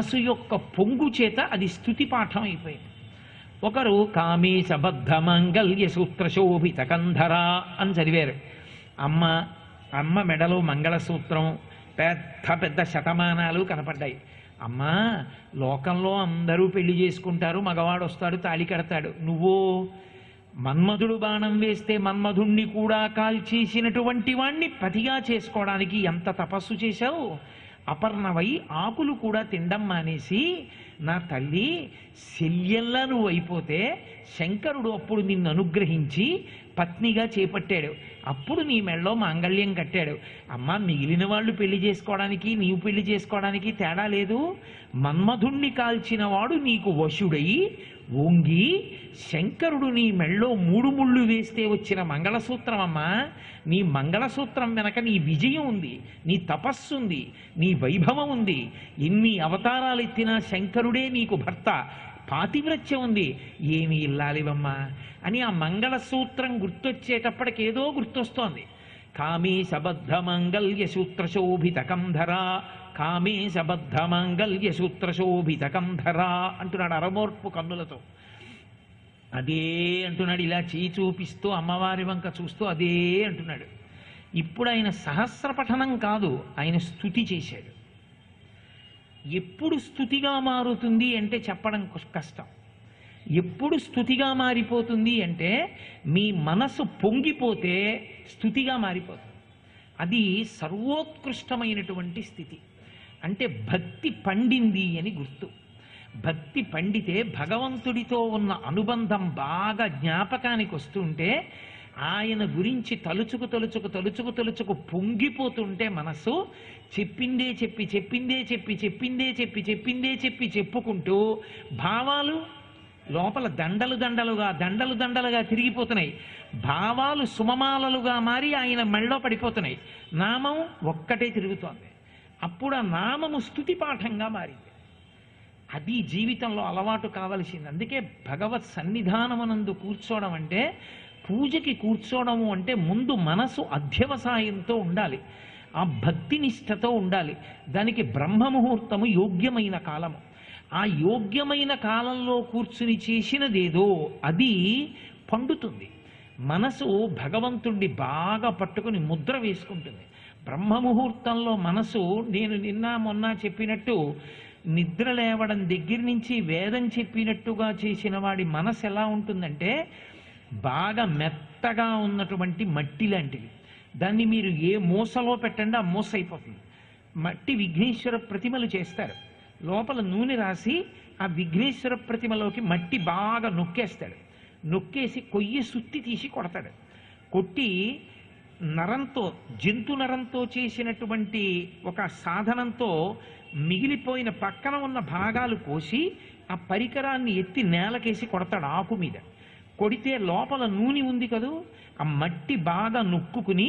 మనసు యొక్క పొంగు చేత అది స్తుతి పాఠం అయిపోయింది. ఒకరు కామేశబద్ధ మంగళ్య సూత్ర శోభిత కంధర అని చదివారు. అమ్మ మెడలో మంగళసూత్రం, పెద్ద పెద్ద శతమానాలు కనపడ్డాయి. అమ్మా, లోకంలో అందరూ పెళ్లి చేసుకుంటారు, మగవాడు వస్తాడు తాళి కడతాడు, నువ్వు మన్మధుడు బాణం వేస్తే మన్మధుణ్ణి కూడా కాల్చేసినటువంటి వాణ్ణి పతిగా చేసుకోవడానికి ఎంత తపస్సు చేశావు. అపర్ణవై ఆకులు కూడా తినడం మానేసి నా తల్లి శల్యంలా నువ్వు అయిపోతే శంకరుడు అప్పుడు నిన్ను అనుగ్రహించి పత్నిగా చేపట్టాడు. అప్పుడు నీ మెళ్ళలో మాంగళ్యం కట్టాడు. అమ్మ, మిగిలిన వాళ్ళు పెళ్లి చేసుకోవడానికి నీవు పెళ్లి చేసుకోవడానికి తేడా లేదు. మన్మధుణ్ణి కాల్చిన వాడు నీకు వశుడై ఓంగి శంకరుడు నీ మెళ్ళో 3 ముళ్ళు వేస్తే వచ్చిన మంగళసూత్రం. అమ్మా, నీ మంగళసూత్రం వెనక నీ విజయం ఉంది, నీ తపస్సు ఉంది, నీ వైభవం ఉంది. ఎన్ని అవతారాలు ఎత్తినా శంకరుడే నీకు భర్త, పాతివ్రత్యం ఉంది. ఏమి ఇల్లాలివమ్మా అని ఆ మంగళసూత్రం గుర్తొచ్చేటప్పటికి ఏదో గుర్తొస్తోంది. కామేశబద్ధ మంగళ్య సూత్ర శోభిత కంధర, కామేశబద్ధ మంగళ్య సూత్ర శోభిత కంధర అంటున్నాడు అరమోర్పు కన్నులతో. అదే అంటున్నాడు, ఇలా చేయి చూపిస్తూ అమ్మవారి వంక చూస్తూ అదే అంటున్నాడు. ఇప్పుడు ఆయన సహస్ర పఠనం కాదు, ఆయన స్తుతి చేశాడు. ఎప్పుడు స్తుతిగా మారుతుంది అంటే చెప్పడం కష్టం. ఎప్పుడు స్తుతిగా మారిపోతుంది అంటే మీ మనసు పొంగిపోతే స్తుతిగా మారిపోతుంది. అది సర్వోత్కృష్టమైనటువంటి స్థితి. అంటే భక్తి పండింది అని గుర్తు. భక్తి పండితే భగవంతుడితో ఉన్న అనుబంధం బాగా జ్ఞాపకానికి వస్తుంటే ఆయన గురించి తలుచుకు తలుచుకు తలుచుకు తలుచుకు పొంగిపోతుంటే మనసు చెప్పిందే చెప్పి చెప్పిందే చెప్పి చెప్పిందే చెప్పి చెప్పిందే చెప్పి చెప్పుకుంటూ భావాలు లోపల దండలు దండలుగా దండలు దండలుగా తిరిగిపోతున్నాయి. భావాలు సుమమాలలుగా మారి ఆయన మెళ్ళో పడిపోతున్నాయి. నామం ఒక్కటే తిరుగుతోంది. అప్పుడు ఆ నామము స్తుతి పాఠంగా మారింది. అది జీవితంలో అలవాటు కావలసింది. అందుకే భగవత్ సన్నిధానమునందు కూర్చోవడం అంటే, పూజకి కూర్చోవడము అంటే ముందు మనసు అధ్యవసాయంతో ఉండాలి, ఆ భక్తినిష్టతో ఉండాలి. దానికి బ్రహ్మముహూర్తము యోగ్యమైన కాలము. ఆ యోగ్యమైన కాలంలో కూర్చుని చేసినదేదో అది పండుతుంది. మనసు భగవంతుణ్ణి బాగా పట్టుకుని ముద్ర వేసుకుంటుంది. బ్రహ్మముహూర్తంలో మనసు, నేను నిన్న మొన్న చెప్పినట్టు నిద్ర లేవడం దగ్గర నుంచి వేదం చెప్పినట్టుగా చేసిన వాడి మనసు ఎలా ఉంటుందంటే బాగా మెత్తగా ఉన్నటువంటి మట్టి లాంటిది. దాన్ని మీరు ఏ మూసలో పెట్టండి ఆ మూస అయిపోతుంది. మట్టి విఘ్నేశ్వర ప్రతిమలు చేస్తారు, లోపల నూనె రాసి ఆ విఘ్నేశ్వర ప్రతిమలోకి మట్టి బాగా నొక్కేస్తాడు. నొక్కేసి కొయ్యి సుత్తి తీసి కొడతాడు. కొట్టి నరంతో, జంతు నరంతో చేసినటువంటి ఒక సాధనంతో మిగిలిపోయిన పక్కన ఉన్న భాగాలు కోసి ఆ పరికరాన్ని ఎత్తి నేలకేసి కొడతాడు ఆకు మీద. కొడితే లోపల నూనె ఉంది కదూ, ఆ మట్టి బాగా నొక్కుని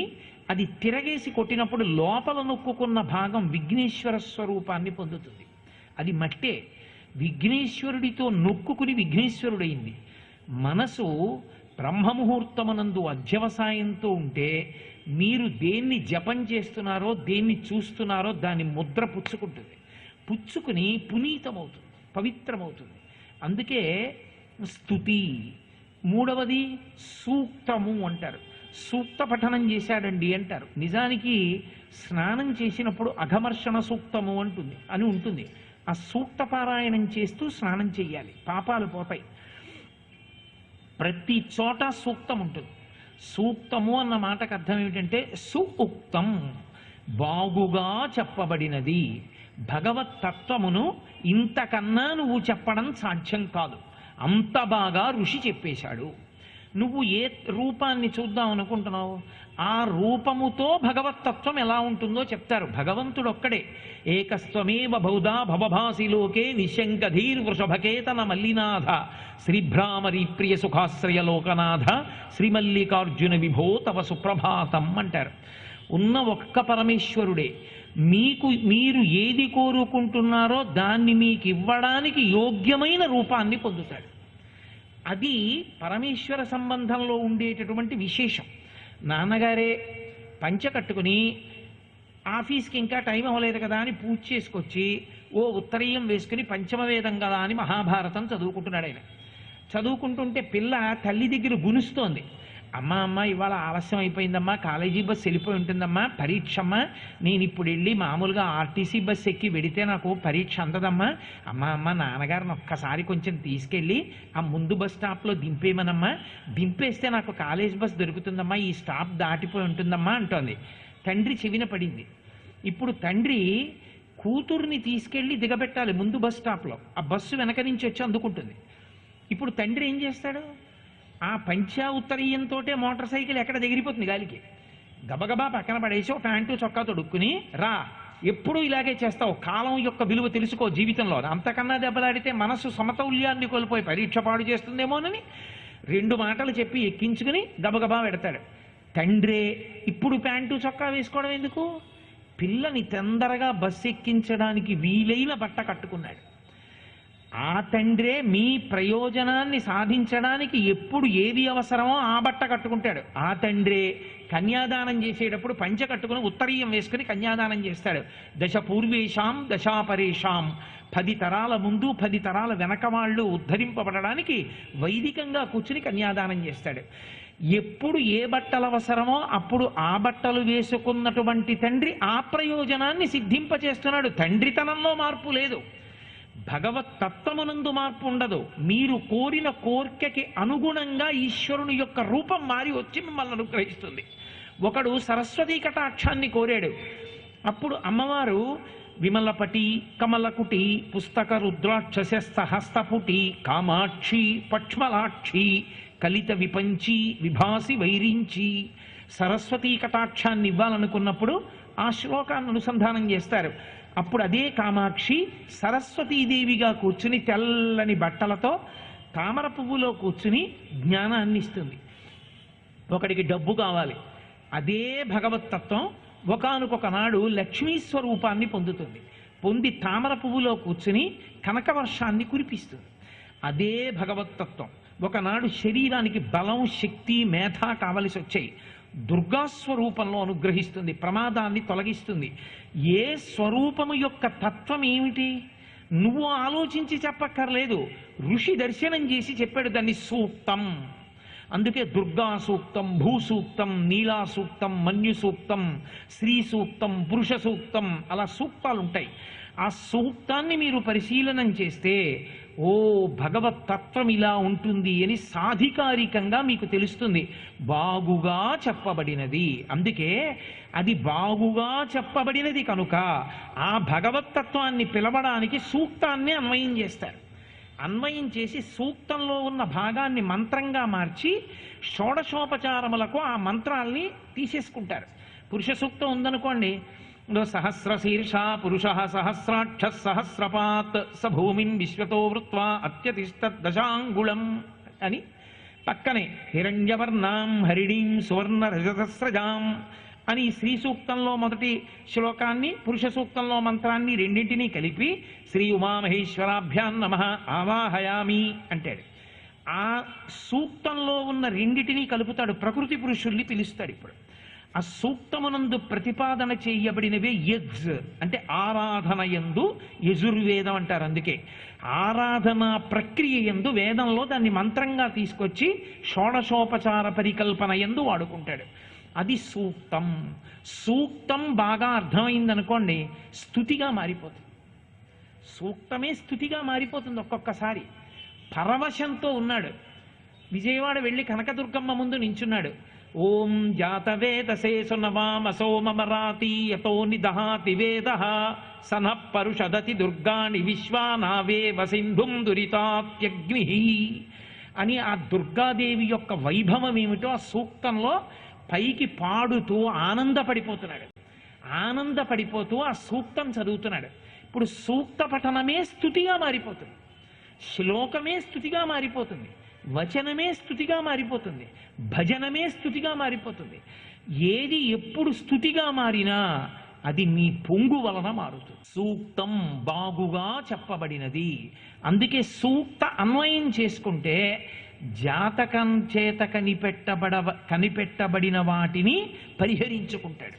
అది తిరగేసి కొట్టినప్పుడు లోపల నొక్కుకున్న భాగం విఘ్నేశ్వర స్వరూపాన్ని పొందుతుంది. అది మట్టే విఘ్నేశ్వరుడితో నొక్కుకుని విఘ్నేశ్వరుడైంది. మనసు బ్రహ్మముహూర్తమునందు అధ్యవసాయంతో ఉంటే మీరు దేన్ని జపం చేస్తున్నారో, దేన్ని చూస్తున్నారో దాని ముద్ర పుచ్చుకుంటుంది. పుచ్చుకుని పునీతమవుతుంది, పవిత్రమవుతుంది. అందుకే స్తుతి. మూడవది సూక్తము అంటారు. సూక్త పఠనం చేశాడండి అంటారు. నిజానికి స్నానం చేసినప్పుడు అఘమర్షణ సూక్తము అని ఉంటుంది. ఆ సూక్త పారాయణం చేస్తూ స్నానం చెయ్యాలి, పాపాలు పోతాయి. ప్రతి చోట సూక్తం ఉంటుంది. సూక్తము అన్న మాటకు అర్థం ఏమిటంటే సుఉక్తం, బాగుగా చెప్పబడినది. భగవత్ తత్వమును ఇంతకన్నా నువ్వు చెప్పడం సాధ్యం కాదు, అంత బాగా ఋషి చెప్పేశాడు. నువ్వు ఏ రూపాన్ని చూద్దాం అనుకుంటున్నావు, ఆ రూపముతో భగవత్తత్వం ఎలా ఉంటుందో చెప్తారు. భగవంతుడు ఒక్కడే. ఏకస్త్వమేవ బహుధా భవభాసి లోకే నిశంకధీర్ వృషభకేతన మల్లినాథ శ్రీభ్రామరీ ప్రియ సుఖాశ్రయ లోకనాథ శ్రీమల్లికార్జున విభో తవ సుప్రభాతం అంటారు. ఉన్న ఒక్క పరమేశ్వరుడే. మీరు ఏది కోరుకుంటున్నారో దాన్ని మీకు ఇవ్వడానికి యోగ్యమైన రూపాన్ని పొందుతాడు. అది పరమేశ్వర సంబంధంలో ఉండేటటువంటి విశేషం. నాన్నగారే పంచ కట్టుకుని ఆఫీస్కి ఇంకా టైం అవ్వలేదు కదా అని పూజ చేసుకొచ్చి ఓ ఉత్తరీయం వేసుకుని పంచమవేదం కదా అని మహాభారతం చదువుకుంటున్నాడు ఆయన. చదువుకుంటుంటే పిల్ల తల్లి దగ్గర గునుస్తోంది. అమ్మ అమ్మ ఇవాళ ఆలస్యం అయిపోయిందమ్మా, కాలేజీ బస్సు వెళ్ళిపోయి ఉంటుందమ్మా, పరీక్షమ్మా, నేను ఇప్పుడు వెళ్ళి మామూలుగా ఆర్టీసీ బస్సు ఎక్కి వెడితే నాకు పరీక్ష అందదమ్మా, అమ్మ అమ్మ నాన్నగారిని ఒక్కసారి కొంచెం తీసుకెళ్ళి ఆ ముందు బస్ స్టాప్లో దింపేయమనమ్మా, దింపేస్తే నాకు కాలేజ్ బస్ దొరుకుతుందమ్మా, ఈ స్టాప్ దాటిపోయి ఉంటుందమ్మా అంటోంది. తండ్రి చెవిన పడింది. ఇప్పుడు తండ్రి కూతుర్ని తీసుకెళ్ళి దిగబెట్టాలి ముందు బస్ స్టాప్లో, ఆ బస్సు వెనక నుంచి వచ్చి అందుకుంటుంది. ఇప్పుడు తండ్రి ఏం చేస్తాడు? ఆ పంచా ఉత్తరీయంతో మోటార్ సైకిల్ ఎక్కడ ఎగిరిపోతుంది గాలికి, గబగబా పక్కన పడేసి ఒక ప్యాంటు చొక్కా తొడుక్కుని రా, ఎప్పుడూ ఇలాగే చేస్తావు, కాలం యొక్క విలువ తెలుసుకో జీవితంలో, అంతకన్నా దెబ్బలాడితే మనస్సు సమతౌల్యాన్ని కోల్పోయి పరీక్ష పాడు చేస్తుందేమోనని 2 మాటలు చెప్పి ఎక్కించుకుని గబగబా పెడతాడు. తండ్రే ఇప్పుడు ప్యాంటు చొక్కా వేసుకోవడం ఎందుకు? పిల్లని తొందరగా బస్సు ఎక్కించడానికి వీలైన బట్ట కట్టుకున్నాడు. ఆ తండ్రే మీ ప్రయోజనాన్ని సాధించడానికి ఎప్పుడు ఏది అవసరమో ఆ బట్ట కట్టుకుంటాడు. ఆ తండ్రే కన్యాదానం చేసేటప్పుడు పంచె కట్టుకుని ఉత్తరీయం వేసుకుని కన్యాదానం చేస్తాడు. దశ పూర్వేషాం దశాపరేషాం, 10 తరాల ముందు 10 తరాల వెనక వాళ్ళు ఉద్ధరింపబడడానికి వైదికంగా కూర్చుని కన్యాదానం చేస్తాడు. ఎప్పుడు ఏ బట్టలు అవసరమో అప్పుడు ఆ బట్టలు వేసుకున్నటువంటి తండ్రి ఆ ప్రయోజనాన్ని సిద్ధింపచేస్తున్నాడు. తండ్రితనంలో మార్పు లేదు, భగవత్ తత్వమునందు మార్పు ఉండదు. మీరు కోరిన కోర్కెకి అనుగుణంగా ఈశ్వరుని యొక్క రూపం మారి వచ్చి మిమ్మల్ని అనుగ్రహిస్తుంది. ఒకడు సరస్వతీ కటాక్షాన్ని కోరాడు. అప్పుడు అమ్మవారు విమలపటి కమలకుటి పుస్తక రుద్రాక్షస్య హస్తపుటి కామాక్షి పక్ష్మలాక్షి కలిత విపంచి విభాసి వైరించి సరస్వతీ కటాక్షాన్ని ఇవ్వాలనుకున్నప్పుడు ఆ శ్లోకాన్ని అనుసంధానం చేస్తారు. అప్పుడు అదే కామాక్షి సరస్వతీదేవిగా కూర్చుని తెల్లని బట్టలతో తామర పువ్వులో కూర్చుని జ్ఞానాన్ని ఇస్తుంది. ఒకడికి డబ్బు కావాలి, అదే భగవత్తత్వం ఒకానొక నాడు లక్ష్మీ స్వరూపాన్ని పొందుతుంది. పొంది తామర పువ్వులో కూర్చుని కనకవర్షాన్ని కురిపిస్తుంది. అదే భగవత్తత్వం ఒకనాడు శరీరానికి బలం శక్తి మేధ కావలసి వచ్చాయి, దుర్గాస్వరూపంలో అనుగ్రహిస్తుంది, ప్రమాదాన్ని తొలగిస్తుంది. ఏ స్వరూపము యొక్క తత్వం ఏమిటి నువ్వు ఆలోచించి చెప్పక్కర్లేదు, ఋషి దర్శనం చేసి చెప్పాడు దాన్ని సూక్తం. అందుకే దుర్గా సూక్తం, భూ సూక్తం, నీలా సూక్తం, మన్యు సూక్తం, శ్రీ సూక్తం, పురుష సూక్తం, అలా సూక్తాలు ఉంటాయి. ఆ సూక్తాన్ని మీరు పరిశీలనం చేస్తే ఓ భగవత్ తత్వం ఇలా ఉంటుంది అని సాధికారికంగా మీకు తెలుస్తుంది. బాగుగా చెప్పబడినది, అందుకే అది బాగుగా చెప్పబడినది కనుక ఆ భగవత్ తత్వాన్ని పిలవడానికి సూక్తాన్ని అన్వయం చేస్తారు. అన్వయం చేసి సూక్తంలో ఉన్న భాగాన్ని మంత్రంగా మార్చి షోడశోపచారములకు ఆ మంత్రాల్ని తీసేసుకుంటారు. పురుష సూక్తం ఉందనుకోండి, సహస్రశీర్ష పురుష సహస్రాక్ష సహస్రపాత్ స భూమిన్ విశ్వతో వృత్వా అత్యతిష్టత్ దశాంగుళం అని పక్కనే హిరణ్యవర్ణాం హరిణీం సువర్ణ రజతస్రజాం అని శ్రీ సూక్తంలో మొదటి శ్లోకాన్ని పురుష సూక్తంలో మంత్రాన్ని రెండింటినీ కలిపి శ్రీ ఉమామహేశ్వరాభ్యాం నమః ఆవాహయామి అంటాడు. ఆ సూక్తంలో ఉన్న రెండిటినీ కలుపుతాడు, ప్రకృతి పురుషుల్ని పిలుస్తాడు. ఇప్పుడు ఆ సూక్తమునందు ప్రతిపాదన చేయబడినవే యజ్ అంటే ఆరాధన యందు యజుర్వేదం అంటారు. అందుకే ఆరాధన ప్రక్రియ యందు వేదంలో దాన్ని మంత్రంగా తీసుకొచ్చి షోడశోపచార పరికల్పన యందు వాడుకుంటాడు. అది సూక్తం. సూక్తం బాగా అర్థమైందనుకోండి స్తుతిగా మారిపోతుంది. సూక్తమే స్తుతిగా మారిపోతుంది. ఒక్కొక్కసారి పరవశంతో ఉన్నాడు, విజయవాడ వెళ్ళి కనకదుర్గమ్మ ముందు నించున్నాడు. ఓం జాతవేదసే సునవామసో మమరాతి యతో నిదహాతి వేదః సనః పరుషదతి దుర్గాణి విశ్వానావేవ సింధుం దురితాత్యగ్నిః అని ఆ దుర్గాదేవి యొక్క వైభవం ఏమిటో ఆ సూక్తంలో పైకి పాడుతూ ఆనందపడిపోతున్నాడు. ఆనందపడిపోతూ ఆ సూక్తం చదువుతున్నాడు. ఇప్పుడు సూక్త పఠనమే స్తుతిగా మారిపోతుంది, శ్లోకమే స్తుతిగా మారిపోతుంది, వచనమే స్తుతిగా మారిపోతుంది, భజనమే స్తుతిగా మారిపోతుంది. ఏది ఎప్పుడు స్తుతిగా మారినా అది మీ పొంగు వలన మారుతుంది. సూక్తం బాగుగా చెప్పబడినది. అందుకే సూక్త అన్వయం చేసుకుంటే జాతకం చేత కనిపెట్టబడిన వాటిని పరిహరించుకుంటాడు.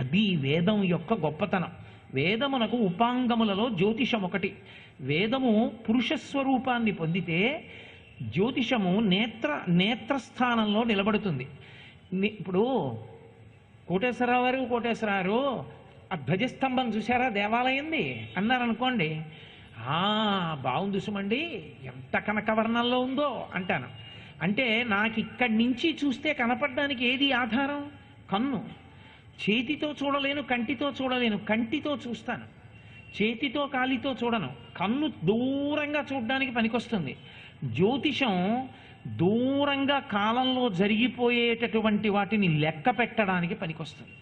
అది వేదం యొక్క గొప్పతనం. వేదమునకు ఉపాంగములలో జ్యోతిషం ఒకటి. వేదము పురుషస్వరూపాన్ని పొందితే జ్యోతిషము నేత్రస్థానంలో నిలబడుతుంది. ఇప్పుడు కోటేశ్వరరావు ఆ ధ్వజస్తంభం చూసారా దేవాలయంది అన్నారనుకోండి, బాగుంది సుమండి, ఎంత కనకవర్ణంలో ఉందో అంటాను. అంటే నాకు ఇక్కడి నుంచి చూస్తే కనపడడానికి ఏది ఆధారం? కన్ను. చేతితో చూడలేను, కంటితో చూడలేను, కంటితో చూస్తాను. చేతితో కాలితో చూడను, కన్ను దూరంగా చూడడానికి పనికొస్తుంది. జ్యోతిషం దూరంగా కాలంలో జరిగిపోయేటటువంటి వాటిని లెక్క పెట్టడానికి పనికొస్తుంది.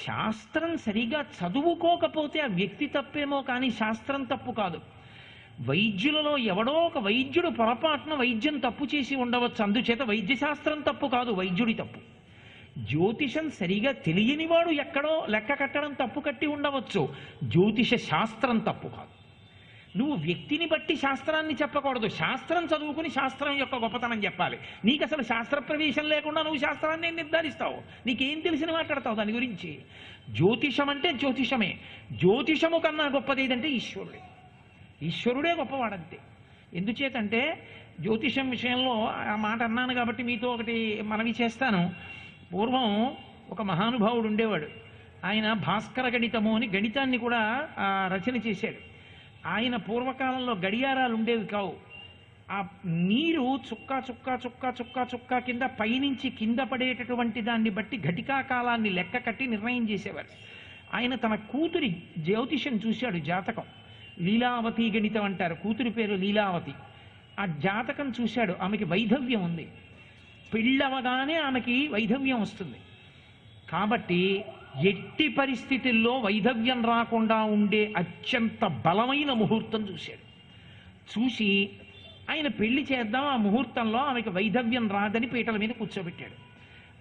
శాస్త్రం సరిగా చదువుకోకపోతే ఆ వ్యక్తి తప్పేమో కానీ శాస్త్రం తప్పు కాదు. వైద్యులలో ఎవడో ఒక వైద్యుడు పొరపాటున వైద్యం తప్పు చేసి ఉండవచ్చు, అందుచేత వైద్యశాస్త్రం తప్పు కాదు, వైద్యుడి తప్పు. జ్యోతిషం సరిగా తెలియనివాడు ఎక్కడో లెక్క కట్టడం తప్పు కట్టి ఉండవచ్చు, జ్యోతిష శాస్త్రం తప్పు కాదు. నువ్వు వ్యక్తిని బట్టి శాస్త్రాన్ని చెప్పకూడదు, శాస్త్రం చదువుకుని శాస్త్రం యొక్క గొప్పతనం చెప్పాలి. నీకు అసలు శాస్త్ర ప్రవేశం లేకుండా నువ్వు శాస్త్రాన్ని నిర్ధారిస్తావు, నీకేం తెలిసిన మాట్లాడతావు దాని గురించి. జ్యోతిషం అంటే జ్యోతిషమే. జ్యోతిషము కన్నా గొప్పది ఏదంటే ఈశ్వరుడే. ఈశ్వరుడే గొప్పవాడంతే. ఎందుచేతంటే జ్యోతిషం విషయంలో ఆ మాట అన్నాను కాబట్టి మీతో ఒకటి మనవి చేస్తాను. పూర్వం ఒక మహానుభావుడు ఉండేవాడు. ఆయన భాస్కర గణితము అని గణితాన్ని కూడా రచన చేశాడు. ఆయన పూర్వకాలంలో గడియారాలు ఉండేవి కావు. ఆ నీరు చుక్క చుక్క చుక్క చుక్క చుక్క కింద పైనుంచి కింద పడేటటువంటి దాన్ని బట్టి ఘటికా కాలాన్ని లెక్క కట్టి నిర్ణయం చేసేవారు. ఆయన తన కూతురి జ్యోతిషం చూశాడు, జాతకం. లీలావతి గణితం అంటారు, కూతురి పేరు లీలావతి. ఆ జాతకం చూశాడు, ఆమెకి వైధవ్యం ఉంది, పెళ్ళవగానే ఆమెకి వైధవ్యం వస్తుంది. కాబట్టి ఎట్టి పరిస్థితుల్లో వైధవ్యం రాకుండా ఉండే అత్యంత బలమైన ముహూర్తం చూశాడు. చూసి ఆయన పెళ్లి చేద్దాం, ఆ ముహూర్తంలో ఆమెకి వైధవ్యం రాదని పీటల మీద కూర్చోబెట్టాడు.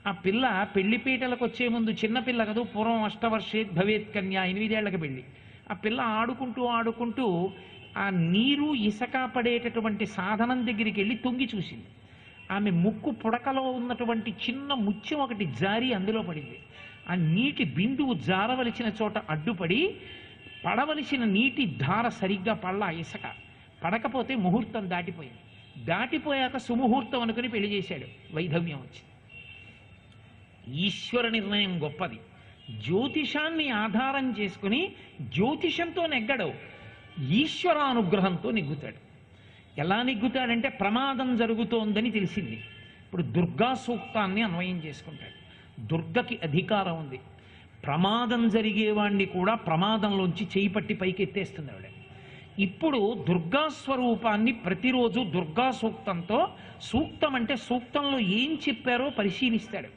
ఆ పిల్ల పెళ్లి పీటలకు వచ్చే ముందు చిన్నపిల్ల కదూ, పూర్వం అష్టవర్షేత్ భవేత్ కన్యా, 8 ఏళ్లకు పెళ్లి. ఆ పిల్ల ఆడుకుంటూ ఆ నీరు ఇసక పడేటటువంటి సాధనం దగ్గరికి వెళ్ళి తొంగి చూసింది. ఆమె ముక్కు పుడకలో ఉన్నటువంటి చిన్న ముత్యం ఒకటి జారి అందులో పడింది. ఆ నీటి బిందువు జారవలసిన చోట అడ్డుపడి పడవలసిన నీటి ధార సరిగ్గా పడలా, ఇసక పడకపోతే ముహూర్తం దాటిపోయింది. దాటిపోయాక సుముహూర్తం అనుకుని పెళ్లి చేశాడు, వైధవ్యం వచ్చింది. ఈశ్వర నిర్ణయం గొప్పది. జ్యోతిషాన్ని ఆధారం చేసుకుని జ్యోతిషంతో నెగ్గడు, ఈశ్వరానుగ్రహంతో నెగ్గుతాడు. ఎలా నెగ్గుతాడంటే ప్రమాదం జరుగుతోందని తెలిసింది, ఇప్పుడు దుర్గా సూక్తాన్ని అన్వయం చేసుకుంటాడు. దుర్గకి అధికారం ఉంది, ప్రమాదం జరిగేవాణ్ణి కూడా ప్రమాదంలోంచి చేయి పట్టి పైకి ఎత్తేస్తుంది ఆవిడ. ఇప్పుడు దుర్గా స్వరూపాన్ని ప్రతిరోజు దుర్గా సూక్తంతో, సూక్తం అంటే సూక్తంలో ఏం చెప్పారో పరిశీలిస్తాడు.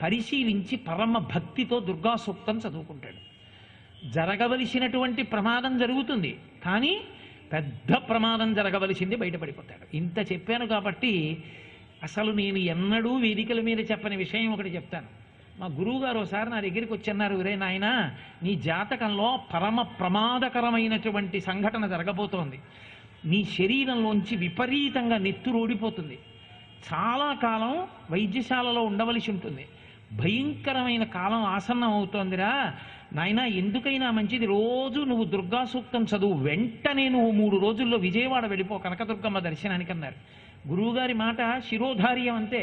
పరిశీలించి పరమ భక్తితో దుర్గా సూక్తం చదువుకుంటాడు. జరగవలసినటువంటి ప్రమాదం జరుగుతుంది, కానీ పెద్ద ప్రమాదం జరగవలసింది బయటపడిపోతాడు. ఇంత చెప్పాను కాబట్టి అసలు నేను ఎన్నడూ వేదికల మీద చెప్పని విషయం ఒకటి చెప్తాను. మా గురువు గారు ఒకసారి నా దగ్గరికి వచ్చి అన్నారు, రే నాయనా, నీ జాతకంలో పరమ ప్రమాదకరమైనటువంటి సంఘటన జరగబోతోంది. నీ శరీరంలోంచి విపరీతంగా నెత్తురు ఓడిపోతుంది, చాలా కాలం వైద్యశాలలో ఉండవలసి ఉంటుంది, భయంకరమైన కాలం ఆసన్నం అవుతోందిరా నాయనా, ఎందుకైనా మంచిది రోజు నువ్వు దుర్గా సూక్తం చదువు, వెంటనే నువ్వు 3 రోజుల్లో విజయవాడ వెళ్ళిపో కనకదుర్గమ్మ దర్శనానికి అన్నారు. గురువుగారి మాట శిరోధార్యం అంతే,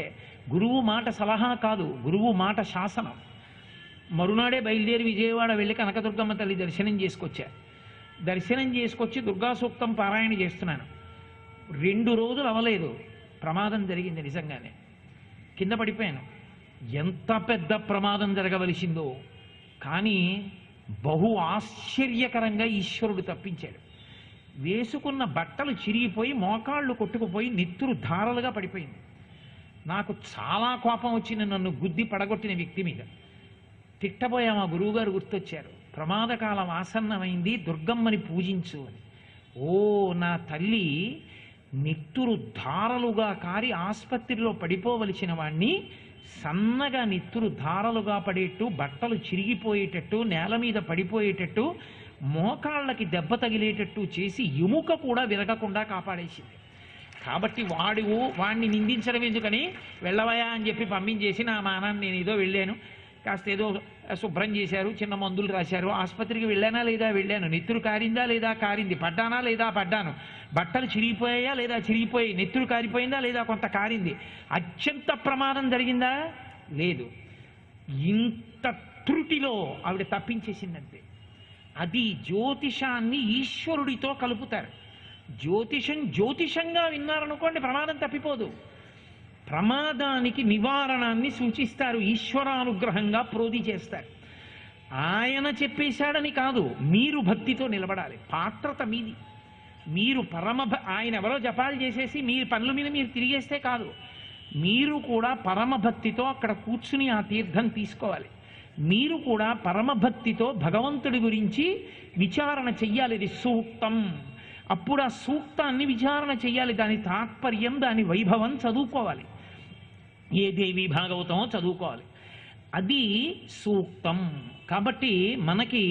గురువు మాట సలహా కాదు, గురువు మాట శాసనం. మరునాడే బయలుదేరి విజయవాడ వెళ్ళి కనకదుర్గమ్మ తల్లి దర్శనం చేసుకొచ్చా. దర్శనం చేసుకొచ్చి దుర్గా సూక్తం పారాయణ చేస్తున్నాను. 2 రోజులు అవ్వలేదు, ప్రమాదం జరిగింది. నిజంగానే కింద పడిపోయాను. ఎంత పెద్ద ప్రమాదం జరగవలసిందో, కానీ బహు ఆశ్చర్యకరంగా ఈశ్వరుడు తప్పించాడు. వేసుకున్న బట్టలు చిరిగిపోయి మోకాళ్ళు కొట్టుకుపోయి నెత్తురు ధారలుగా పడిపోయింది. నాకు చాలా కోపం వచ్చింది నన్ను గుద్ది పడగొట్టిన వ్యక్తి మీద. తిట్టబోయా, మా గురువుగారు గుర్తొచ్చారు, ప్రమాదకాలం ఆసన్నమైంది, దుర్గమ్మని పూజించు అని. ఓ నా తల్లి, నెత్తురు ధారలుగా కారి ఆసుపత్రిలో పడిపోవలసిన వాణ్ణి సన్నగా నెత్తురు ధారలుగా పడేట్టు, బట్టలు చిరిగిపోయేటట్టు, నేల మీద పడిపోయేటట్టు, మోకాళ్ళకి దెబ్బ తగిలేటట్టు చేసి ఎముక కూడా విరగకుండా కాపాడేసింది. కాబట్టి వాడిని నిందించడం ఎందుకని వెళ్ళవయా అని చెప్పి పంపించేసి నా మానాన్ని నేను ఏదో వెళ్ళాను. కాస్త ఏదో శుభ్రం చేశారు, చిన్న మందులు రాశారు. ఆసుపత్రికి వెళ్ళానా లేదా వెళ్ళాను, నెత్తురు కారిందా లేదా కారింది, పడ్డానా లేదా పడ్డాను, బట్టలు చిరిగిపోయాయా లేదా చిరిగిపోయి, నెత్తురు కారిపోయిందా లేదా కొంత కారింది, అత్యంత ప్రమాదం జరిగిందా లేదు. ఇంత త్రుటిలో ఆవిడ తప్పించేసిందంతే. అది జ్యోతిషాన్ని ఈశ్వరుడితో కలుపుతారు. జ్యోతిషంగా విన్నారనుకోండి ప్రమాదం తప్పిపోదు. ప్రమాదానికి నివారణాన్ని సూచిస్తారు, ఈశ్వరానుగ్రహంగా ప్రోధి చేస్తారు. ఆయన చెప్పేశాడని కాదు, మీరు భక్తితో నిలబడాలి. పాత్రత మీది. మీరు ఆయన ఎవరో జపాలు చేసేసి మీరు పనుల మీద మీరు తిరిగేస్తే కాదు, మీరు కూడా పరమభక్తితో అక్కడ కూర్చుని ఆ తీర్థం తీసుకోవాలి. మీరు కూడా పరమభక్తితో భగవంతుడి గురించి విచారణ చెయ్యాలి. ఇది సూక్తం. అప్పుడు ఆ సూక్తాన్ని విచారణ చెయ్యాలి, దాని తాత్పర్యం, దాని వైభవం చదువుకోవాలి. ఏ దేవి భాగవతమో చదువుకోవాలి. అది సూక్తం. కాబట్టి మనకి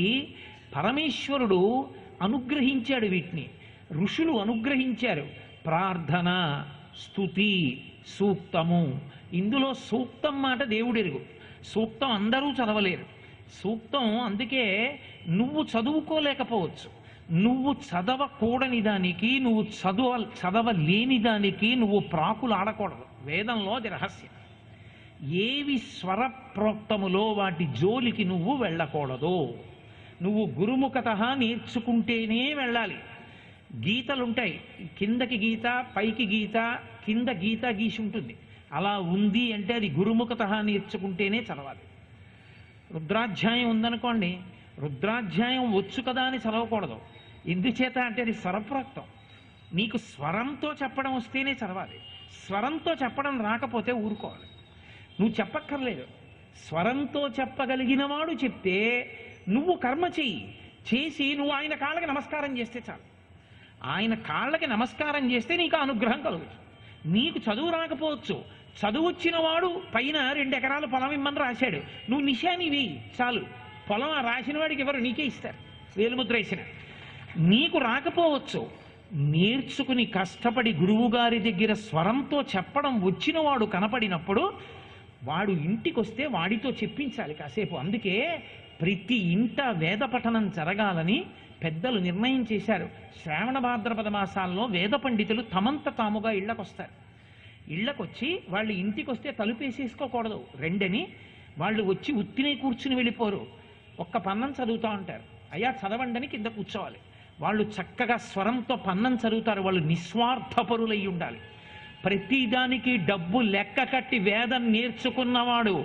పరమేశ్వరుడు అనుగ్రహించాడు వీటిని, ఋషులు అనుగ్రహించారు. ప్రార్థన, స్తుతి, సూక్తము. ఇందులో సూక్తం మాట దేవుడెరుగు. సూక్తం అందరూ చదవలేరు. సూక్తం అందుకే నువ్వు చదువుకోలేకపోవచ్చు. నువ్వు చదవకూడని దానికి, నువ్వు చదవలేని దానికి నువ్వు ప్రాకులు ఆడకూడదు. వేదంలో అది రహస్యం. ఏవి స్వరప్రోక్తములో వాటి జోలికి నువ్వు వెళ్ళకూడదు. నువ్వు గురుముఖత నేర్చుకుంటేనే వెళ్ళాలి. గీతలుంటాయి, కిందకి గీత పైకి గీత, కింద గీత గీసి ఉంటుంది. అలా ఉంది అంటే అది గురుముఖత నేర్చుకుంటేనే చదవాలి. రుద్రాధ్యాయం ఉందనుకోండి, రుద్రాధ్యాయం వచ్చు కదా అని చదవకూడదు. ఎందుచేత అంటే అది స్వరప్రోక్తం. నీకు స్వరంతో చెప్పడం వస్తేనే చదవాలి. స్వరంతో చెప్పడం రాకపోతే ఊరుకోవాలి. నువ్వు చెప్పక్కర్లేదు. స్వరంతో చెప్పగలిగిన వాడు చెప్తే నువ్వు కర్మ చేసి నువ్వు ఆయన కాళ్ళకి నమస్కారం చేస్తే చాలు. ఆయన కాళ్ళకి నమస్కారం చేస్తే నీకు అనుగ్రహం కలుగుతుంది. నీకు చదువు రాకపోవచ్చు, చదువు వచ్చిన వాడు పైన 2 ఎకరాలు పొలం ఇమ్మని రాశాడు, నువ్వు నిశాని వేయి చాలు. పొలం రాసిన వాడికి ఎవరు, నీకే ఇస్తారు వేలుముద్ర వేసిన. నీకు రాకపోవచ్చు, నేర్చుకుని కష్టపడి గురువుగారి దగ్గర స్వరంతో చెప్పడం వచ్చిన వాడు కనపడినప్పుడు వాడు ఇంటికి వస్తే వాడితో చెప్పించాలి కాసేపు. అందుకే ప్రతి ఇంట వేద పఠనం జరగాలని పెద్దలు నిర్ణయం చేశారు. శ్రావణ భాద్రపద మాసాల్లో వేద పండితులు తమంత తాముగా ఇళ్లకొస్తారు. ఇళ్లకొచ్చి వాళ్ళు ఇంటికి వస్తే తలుపేసేసుకోకూడదు, రెండని వాళ్ళు వచ్చి ఉత్తినే కూర్చుని వెళ్ళిపోరు. ఒక్క పన్నం చదువుతూ ఉంటారు. అయ్యా చదవండని కింద కూర్చోవాలి. వాళ్ళు చక్కగా స్వరంతో పన్నం చదువుతారు. వాళ్ళు నిస్వార్థపరులై ఉండాలి. ప్రతిదానికి డబ్బు లెక్క కట్టి వేదం నేర్చుకున్నవాడు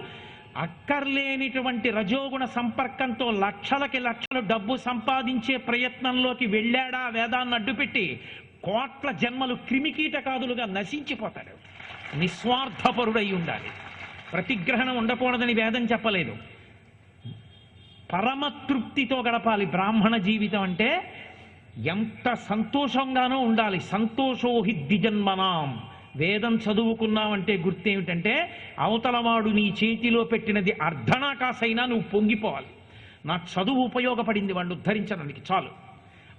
అక్కర్లేనిటువంటి రజోగుణ సంపర్కంతో లక్షలకి లక్షలు డబ్బు సంపాదించే ప్రయత్నంలోకి వెళ్ళాడా వేదాన్ని అడ్డుపెట్టి కోట్ల జన్మలు క్రిమికీటకాదులుగా నశించిపోతాడు. నిస్వార్థపరుడై ఉండాలి. ప్రతిగ్రహణం ఉండకూడదని వేదం చెప్పలేదు. పరమతృప్తితో గడపాలి బ్రాహ్మణ జీవితం అంటే. ఎంత సంతోషంగానో ఉండాలి. సంతోషోహి ద్విజన్మనాం. వేదం చదువుకున్నావంటే గుర్తేమిటంటే అవతలవాడు నీ చేతిలో పెట్టినది అర్ధనాకాసైనా నువ్వు పొంగిపోవాలి. నా చదువు ఉపయోగపడింది వాడిని ఉద్ధరించడానికి, చాలు.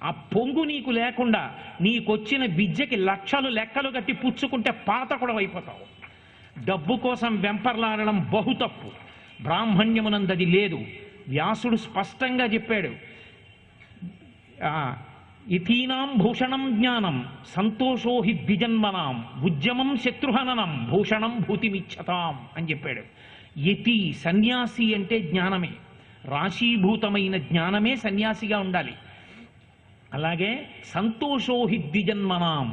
ఆ పొంగు నీకు లేకుండా నీకొచ్చిన విద్యకి లక్షలు లెక్కలు కట్టి పుచ్చుకుంటే పాతకుడవు అయిపోతావు. డబ్బు కోసం వెంపర్లాడడం బహు తప్పు. బ్రాహ్మణ్యమునందది లేదు. వ్యాసుడు స్పష్టంగా చెప్పాడు, ఇతీనాం భూషణం జ్ఞానం సంతోషో హి ద్విజన్మనాం ఉద్యమం శత్రుహననం భూషణం భూతిమిచ్చతాం అని చెప్పాడు. యతి సన్యాసి అంటే జ్ఞానమే, రాశీభూతమైన జ్ఞానమే సన్యాసిగా ఉండాలి. అలాగే సంతోషో హి ద్విజన్మనాం,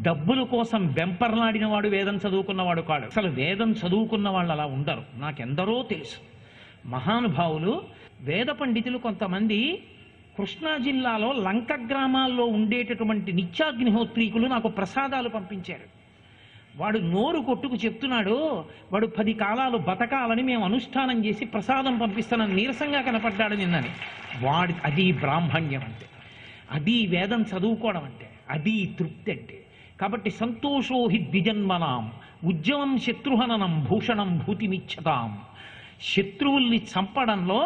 డబ్బుల కోసం వెంపర్లాడిన వాడు వేదం చదువుకున్నవాడు కాడు. అసలు వేదం చదువుకున్న వాళ్ళు అలా ఉండరు. నాకెందరో తెలుసు మహానుభావులు వేద పండితులు. కొంతమంది కృష్ణా జిల్లాలో లంక గ్రామాల్లో ఉండేటటువంటి నిత్యాగ్నిహోత్రీకులు నాకు ప్రసాదాలు పంపించారు. వాడు నోరు కొట్టుకు చెప్తున్నాడు, వాడు 10 కాలాలు బతకాలని మేము అనుష్ఠానం చేసి ప్రసాదం పంపిస్తానని నీరసంగా కనపడ్డాడు నిన్నని. అది బ్రాహ్మణ్యం అంటే, అది వేదం చదువుకోవడం అంటే, అది తృప్తి అంటే. కాబట్టి సంతోషో హి ద్విజన్మనాం ఉద్యమం శత్రుహననం భూషణం భూతిమిచ్చతాం. శత్రువుల్ని చంపడంలో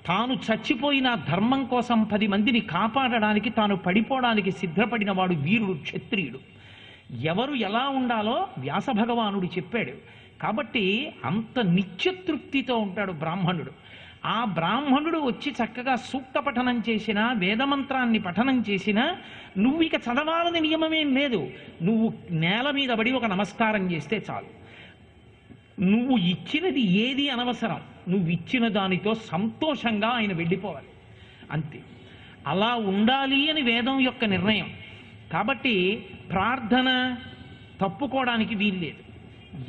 తాను చచ్చిపోయిన ధర్మం కోసం 10 మందిని కాపాడడానికి తాను పడిపోవడానికి సిద్ధపడిన వాడు వీరుడు, క్షత్రియుడు. ఎవరు ఎలా ఉండాలో వ్యాస భగవానుడు చెప్పాడు. కాబట్టి అంత నిత్యతృప్తితో ఉంటాడు బ్రాహ్మణుడు. ఆ బ్రాహ్మణుడు వచ్చి చక్కగా సూక్త పఠనం చేసినా, వేదమంత్రాన్ని పఠనం చేసినా నువ్వు ఇక చదవాలని నియమమేం లేదు. నువ్వు నేల మీద పడి ఒక నమస్కారం చేస్తే చాలు. నువ్వు ఇచ్చినది ఏది అనవసరం, నువ్వు ఇచ్చిన దానితో సంతోషంగా ఆయన వెళ్ళిపోవాలి, అంతే. అలా ఉండాలి అని వేదం యొక్క నిర్ణయం. కాబట్టి ప్రార్థన తప్పుకోవడానికి వీల్లేదు.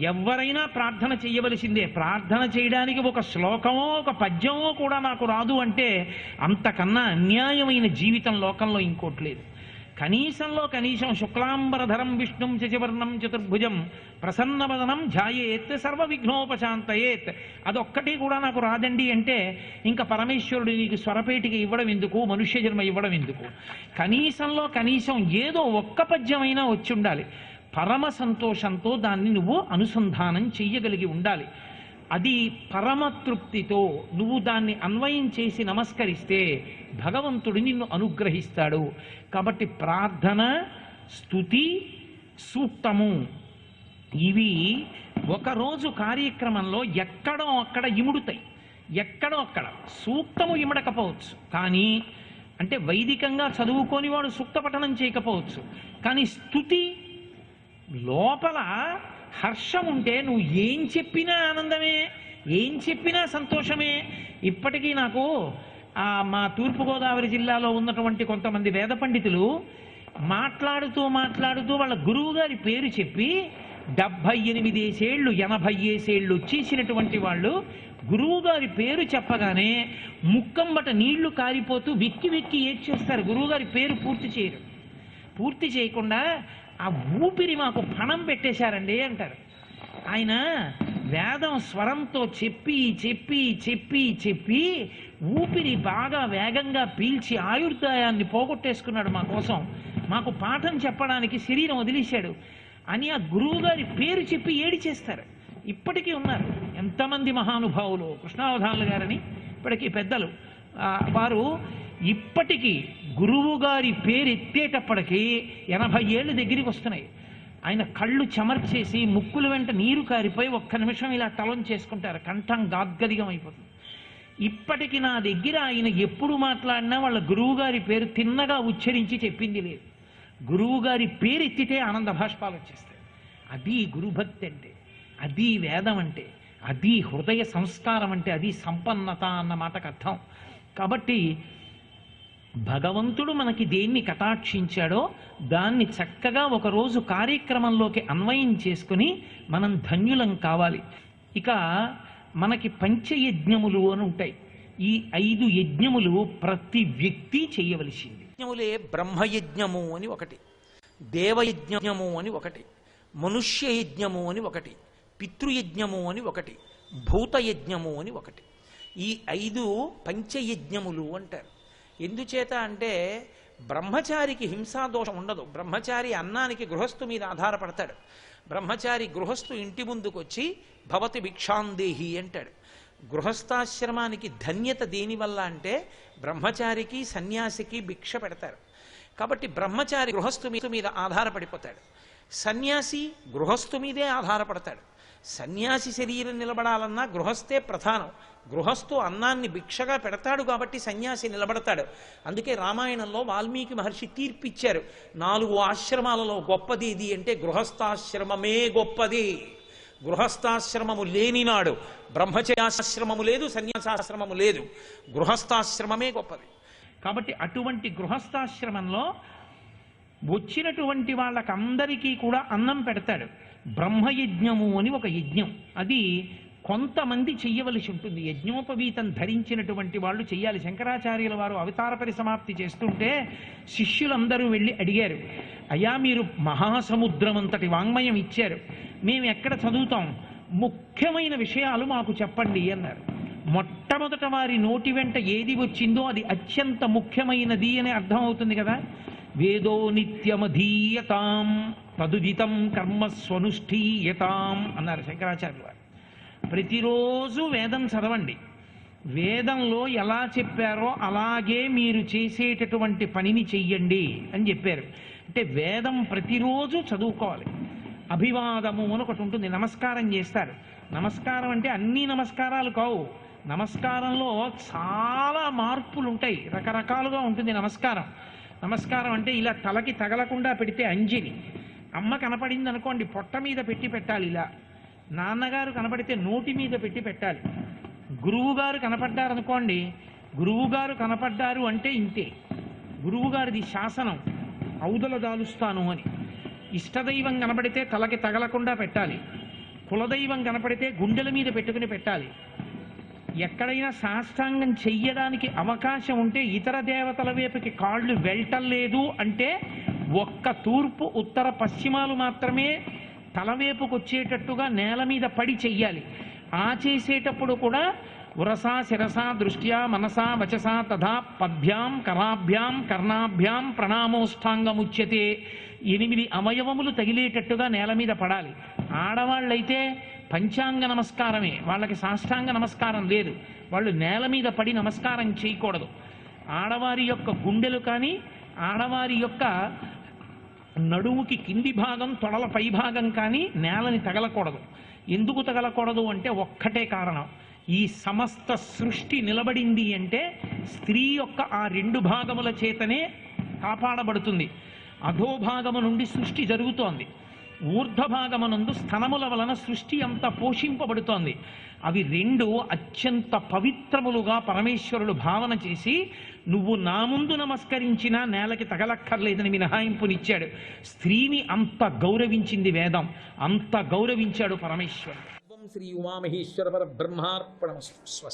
ఎవరైనా ప్రార్థన చెయ్యవలసిందే. ప్రార్థన చేయడానికి ఒక శ్లోకమో ఒక పద్యమో కూడా నాకు రాదు అంటే అంతకన్నా అన్యాయమైన జీవితం లోకంలో ఇంకోటి లేదు. కనీసం శుక్లాంబరధరం విష్ణుం శశివర్ణం చతుర్భుజం ప్రసన్నవదనం ధ్యాయేత్ సర్వ విఘ్నోపశాంతయేత్, అదొక్కటి కూడా నాకు రాదండి అంటే ఇంకా పరమేశ్వరుడు నీకు స్వరపేటికి ఇవ్వడం ఎందుకు, మనుష్య జన్మ ఇవ్వడం ఎందుకు? కనీసం ఏదో ఒక్క పద్యమైనా వచ్చి ఉండాలి. పరమ సంతోషంతో దాన్ని నువ్వు అనుసంధానం చెయ్యగలిగి ఉండాలి. అది పరమతృప్తితో నువ్వు దాన్ని అన్వయం చేసి నమస్కరిస్తే భగవంతుడు నిన్ను అనుగ్రహిస్తాడు. కాబట్టి ప్రార్థన, స్తుతి, సూక్తము ఇవి ఒకరోజు కార్యక్రమంలో ఎక్కడో అక్కడ ఇముడుతాయి. ఎక్కడో అక్కడ సూక్తము ఇమడకపోవచ్చు, కానీ అంటే వైదికంగా చదువుకొని వాడు సూక్త పఠనం చేయకపోవచ్చు, కానీ స్తుతి లోపల హర్షం ఉంటే నువ్వు ఏం చెప్పినా ఆనందమే, ఏం చెప్పినా సంతోషమే. ఇప్పటికీ నాకు మా తూర్పుగోదావరి జిల్లాలో ఉన్నటువంటి కొంతమంది వేద పండితులు మాట్లాడుతూ వాళ్ళ గురువు గారి పేరు చెప్పి 78 ఏళ్ళు 80 ఏళ్ళు వచ్చేసినటువంటి వాళ్ళు గురువు గారి పేరు చెప్పగానే ముక్కంబట నీళ్లు కారిపోతూ వెక్కి ఏడ్చేస్తారు. గురువు గారి పేరు పూర్తి చేయరు. పూర్తి చేయకుండా ఆ ఊపిరి మాకు పణం పెట్టేశారండి అంటారు. ఆయన వేదం స్వరంతో చెప్పి ఊపిరి బాగా వేగంగా పీల్చి ఆయుర్దాయాన్ని పోగొట్టేసుకున్నాడు మా కోసం. మాకు పాఠం చెప్పడానికి శరీరం వదిలేశాడు అని ఆ గురువు గారి పేరు చెప్పి ఏడి చేస్తారు. ఇప్పటికీ ఉన్నారు ఎంతమంది మహానుభావులు. కృష్ణావధానులు గారని ఇప్పటికీ పెద్దలు, వారు ఇప్పటికీ గురువు గారి పేరు ఎత్తేటప్పటికీ 80 ఏళ్ళు దగ్గరికి వస్తున్నాయి. ఆయన కళ్ళు చెమర్చేసి ముక్కుల వెంట నీరు కారిపోయి ఒక్క నిమిషం ఇలా తలం చేసుకుంటారు. కంఠం గాద్గదిగం అయిపోతుంది. ఇప్పటికి నా దగ్గర ఆయన ఎప్పుడు మాట్లాడినా వాళ్ళ గురువు గారి పేరు తిన్నగా ఉచ్చరించి చెప్పింది లేదు. గురువు గారి పేరు ఎత్తితే ఆనంద భాష్పాలు వచ్చేస్తాయి. అది గురుభక్తి అంటే, అది వేదం అంటే, అది హృదయ సంస్కారం అంటే, అది సంపన్నత అన్న మాటకు అర్థం. కాబట్టి భగవంతుడు మనకి దేన్ని కటాక్షించాడో దాన్ని చక్కగా ఒకరోజు కార్యక్రమంలోకి అన్వయం చేసుకుని మనం ధన్యులం కావాలి. ఇక మనకి పంచయజ్ఞములు అని ఉంటాయి. ఈ 5 యజ్ఞములు ప్రతి వ్యక్తి చేయవలసింది. యజ్ఞములే బ్రహ్మయజ్ఞము అని ఒకటి, దేవయజ్ఞము అని ఒకటి, మనుష్య యజ్ఞము అని ఒకటి, పితృయజ్ఞము అని ఒకటి, భూతయజ్ఞము అని ఒకటి. ఈ 5 పంచయజ్ఞములు అంటారు. ఎందుచేత అంటే బ్రహ్మచారికి హింసాదోషం ఉండదు. బ్రహ్మచారి అన్నానికి గృహస్థు మీద ఆధారపడతాడు. బ్రహ్మచారి గృహస్థు ఇంటి ముందుకు వచ్చి భవతి భిక్షాందేహి అంటాడు. గృహస్థాశ్రమానికి ధన్యత దేనివల్ల అంటే బ్రహ్మచారికి సన్యాసికి భిక్ష పెడతారు. కాబట్టి బ్రహ్మచారి గృహస్థు మీద ఆధారపడిపోతాడు, సన్యాసి గృహస్థు మీదే ఆధారపడతాడు. సన్యాసి శరీరం నిలబడాలన్నా గృహస్థే ప్రధానం. గృహస్థు అన్నాన్ని భిక్షగా పెడతాడు కాబట్టి సన్యాసి నిలబడతాడు. అందుకే రామాయణంలో వాల్మీకి మహర్షి తీర్పిచ్చారు, 4 ఆశ్రమాలలో గొప్పది ఇది అంటే గృహస్థాశ్రమమే గొప్పది. గృహస్థాశ్రమము లేనినాడు బ్రహ్మచర్యాశ్రమము లేదు, సన్యాసాశ్రమము లేదు. గృహస్థాశ్రమమే గొప్పది. కాబట్టి అటువంటి గృహస్థాశ్రమంలో వచ్చినటువంటి వాళ్ళకందరికీ కూడా అన్నం పెడతాడు. బ్రహ్మయజ్ఞము అని ఒక యజ్ఞం, అది కొంతమంది చెయ్యవలసి ఉంటుంది. యజ్ఞోపవీతం ధరించినటువంటి వాళ్ళు చెయ్యాలి. శంకరాచార్యుల వారు అవతార పరిసమాప్తి చేస్తుంటే శిష్యులందరూ వెళ్ళి అడిగారు, అయ్యా మీరు మహాసముద్రం అంతటి వాంగ్మయం ఇచ్చారు, మేము ఎక్కడ చదువుతాం, ముఖ్యమైన విషయాలు మాకు చెప్పండి అన్నారు. మొట్టమొదట వారి నోటి వెంట ఏది వచ్చిందో అది అత్యంత ముఖ్యమైనది అని అర్థం అవుతుంది కదా. వేదో నిత్యమధీయతాం తదుదితం కర్మస్వనుష్ఠీయతాం అన్నారు శంకరాచార్యులు వారు. ప్రతిరోజు వేదం చదవండి. వేదంలో ఎలా చెప్పారో అలాగే మీరు చేసేటటువంటి పనిని చెయ్యండి అని చెప్పారు. అంటే వేదం ప్రతిరోజు చదువుకోవాలి. అభివాదము అని ఒకటి ఉంటుంది, నమస్కారం చేస్తారు. నమస్కారం అంటే అన్ని నమస్కారాలు కావు, నమస్కారంలో చాలా మార్పులు ఉంటాయి, రకరకాలుగా ఉంటుంది నమస్కారం. నమస్కారం అంటే ఇలా తలకి తగలకుండా పెడితే అంజలి. అమ్మ కనపడింది అనుకోండి పొట్ట మీద పెట్టి పెట్టాలి ఇలా. నాన్నగారు కనపడితే నోటి మీద పెట్టి పెట్టాలి. గురువుగారు కనపడ్డారనుకోండి, గురువుగారు కనపడ్డారు అంటే ఇంతే, గురువుగారిది శాసనం ఔదల దాలుస్తాను అని. ఇష్టదైవం కనపడితే తలకి తగలకుండా పెట్టాలి, కులదైవం కనపడితే గుండెల మీద పెట్టుకుని పెట్టాలి. ఎక్కడైనా సాష్టాంగం చెయ్యడానికి అవకాశం ఉంటే ఇతర దేవతల వైపుకి కాళ్ళు వెళ్ళటలేదు అంటే ఒక్క తూర్పు ఉత్తర పశ్చిమాలు మాత్రమే తలవేపుకు వచ్చేటట్టుగా నేల మీద పడి చెయ్యాలి. ఆ చేసేటప్పుడు కూడా ఉరసా శిరసా దృష్ట్యా మనసా వచసా తథా పద్భ్యాం కరాభ్యాం కర్ణాభ్యాం ప్రణామోష్టాంగముచ్యతే. 8 అవయవములు తగిలేటట్టుగా నేల మీద పడాలి. ఆడవాళ్ళైతే పంచాంగ నమస్కారమే, వాళ్ళకి సాష్టాంగ నమస్కారం లేదు, వాళ్ళు నేల మీద పడి నమస్కారం చేయకూడదు. ఆడవారి యొక్క గుండెలు కానీ ఆడవారి యొక్క నడుముకి కింది భాగం తొడల పై భాగం కానీ నేలని తగలకూడదు. ఎందుకు తగలకూడదు అంటే ఒక్కటే కారణం, ఈ సమస్త సృష్టి నిలబడింది అంటే స్త్రీ యొక్క ఆ 2 భాగముల చేతనే కాపాడబడుతుంది. అధోభాగము నుండి సృష్టి జరుగుతోంది, ఊర్ధ్వభాగమునందు స్థనముల వలన సృష్టి అంతా పోషింపబడుతోంది. అవి 2 అత్యంత పవిత్రములుగా పరమేశ్వరుడు భావన చేసి నువ్వు నా ముందు నమస్కరించినా నేలకి తగలక్కర్లేదని మినహాయింపునిచ్చాడు. స్త్రీని అంత గౌరవించింది వేదం, అంత గౌరవించాడు పరమేశ్వరుడు. శ్రీ ఉమామహేశ్వర పరబ్రహ్మార్పణమస్తు.